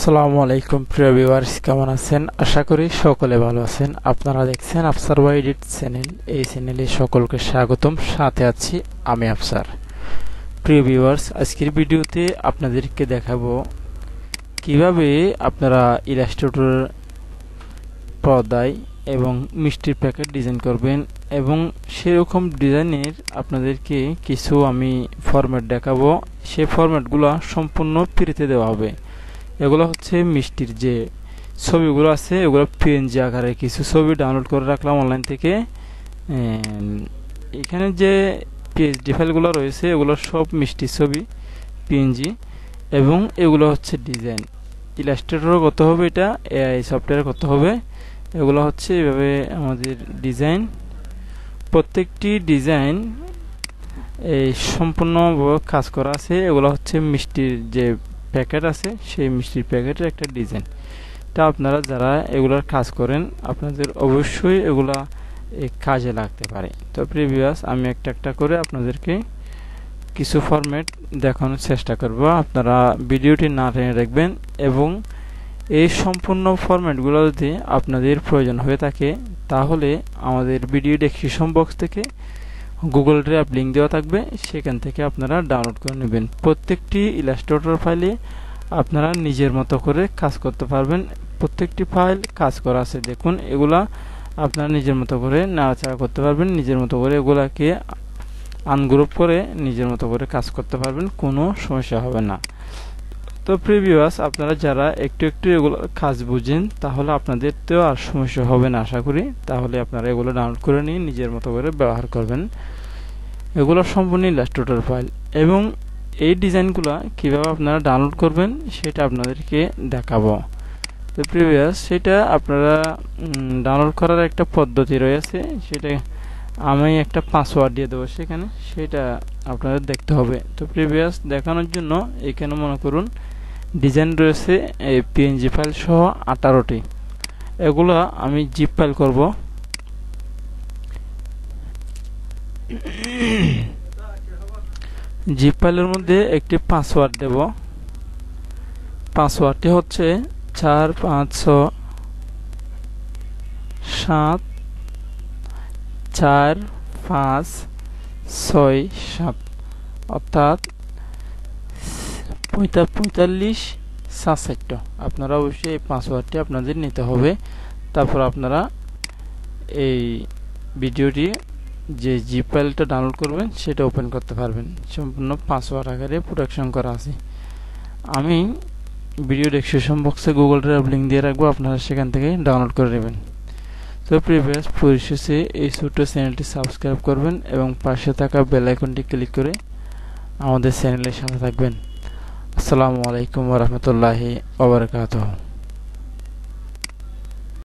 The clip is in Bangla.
আসসালামু আলাইকুম প্রিয় ভিউয়ার্স, কেমন আছেন? আশা করি সকলে ভালো আছেন। আপনারা দেখছেন আফসার এডিট চ্যানেল। এই চ্যানেলে সকলকে স্বাগতম। সাথে আছি আমি আফসার। প্রিয় ভিউয়ার্স, আজকের ভিডিওতে আপনাদেরকে দেখাবো কিভাবে আপনারা ইলাস্ট্রেটর পর্দায় এবং মিষ্টির প্যাকেট ডিজাইন করবেন, এবং সেরকম ডিজাইনের আপনাদেরকে কিছু আমি ফরম্যাট দেখাবো। সেই ফরম্যাটগুলো সম্পূর্ণ ফ্রিতে দেওয়া হবে। এগুলো হচ্ছে মিষ্টির যে ছবিগুলো আছে, এগুলো পিএনজি আকারে কিছু ছবি ডাউনলোড করে রাখলাম অনলাইন থেকে। এখানে যে পিএইচডি ফাইলগুলো রয়েছে এগুলো সব মিষ্টির ছবি পিএনজি, এবং এগুলো হচ্ছে ডিজাইন। ইলাস্ট্রেটরও করতে হবে, এটা এআই সফটওয়্যার করতে হবে। এগুলো হচ্ছে এভাবে আমাদের ডিজাইন। প্রত্যেকটি ডিজাইন এই সম্পূর্ণভাবে কাজ করা আছে। এগুলো হচ্ছে মিষ্টির যে প্যাকেট আছে, সেই মিষ্টির প্যাকেটের একটা ডিজাইন। তা আপনারা যারা এগুলার কাজ করেন আপনাদের অবশ্যই এগুলা কাজে লাগতে পারে। তো প্রিভিয়াস আমি একটা একটা করে আপনাদেরকে কিছু ফরম্যাট দেখানোর চেষ্টা করব। আপনারা ভিডিওটি না টেনে দেখবেন, এবং এই সম্পূর্ণ ফরম্যাটগুলো যদি আপনাদের প্রয়োজন হয়ে থাকে তাহলে আমাদের ভিডিও ডেসক্রিপশন বক্স থেকে গুগল ড্রাইভ লিঙ্ক দেওয়া থাকবে, সেখান থেকে আপনারা ডাউনলোড করে নেবেন। প্রত্যেকটি ইলাস্ট্রেটর ফাইলে আপনারা নিজের মতো করে কাজ করতে পারবেন। প্রত্যেকটি ফাইল কাজ করা আছে, দেখুন। এগুলা আপনারা নিজের মতো করে নাড়াচাড়া করতে পারবেন, নিজের মতো করে এগুলাকে আনগ্রুপ করে নিজের মতো করে কাজ করতে পারবেন, কোনো সমস্যা হবে না। তো প্রিভিয়াস আপনারা যারা একটু একটু এগুলো কাজ বুঝেন তাহলে আপনাদের তো আর সমস্যা হবে না আশা করি। তাহলে আপনারা এগুলো ডাউনলোড করে নিয়ে নিজের মতো করে ব্যবহার করবেন। এগুলো সম্পূর্ণ ইলাস্ট্রেটর ফাইল, এবং এই ডিজাইনগুলো কিভাবে আপনারা ডাউনলোড করবেন সেটা আপনাদেরকে দেখাবো। তো প্রিভিয়াস সেটা আপনারা ডাউনলোড করার একটা পদ্ধতি রয়েছে, সেটা আমি একটা পাসওয়ার্ড দিয়ে দেবো সেখানে, সেটা আপনাদের দেখতে হবে। তো প্রিভিয়াস দেখানোর জন্য এখানে মনে করুন ডিজাইন রয়েছে এই পিএনজি ফাইল সহ 18টি। এগুলো আমি জিপ ফাইল করব। জিপ ফাইলের মধ্যে একটি পাসওয়ার্ড দেব। পাসওয়ার্ডটি হচ্ছে 456745667, অর্থাৎ 4567। আপনারা অবশ্যই এই পাসওয়ার্ডটি আপনাদের নিতে হবে। তারপর আপনারা এই ভিডিওটি যে জিপ ফাইলটা ডাউনলোড করবেন সেটা ওপেন করতে পারবেন। সম্পূর্ণ পাসওয়ার্ড আকারে প্রোটেকশন করা আছে। আমি ভিডিও ডেসক্রিপশন বক্সে গুগল ড্রাইভ লিঙ্ক দিয়ে রাখবো, আপনারা সেখান থেকে ডাউনলোড করে নেবেন। তো প্রিভিয়াস পরিশেষে এই ছোট্ট চ্যানেলটি সাবস্ক্রাইব করবেন এবং পাশে থাকা বেল আইকনটি ক্লিক করে আমাদের চ্যানেলের সাথে থাকবেন। আসসালামু আলাইকুম ওয়া রাহমাতুল্লাহি ওয়া বারাকাতুহু।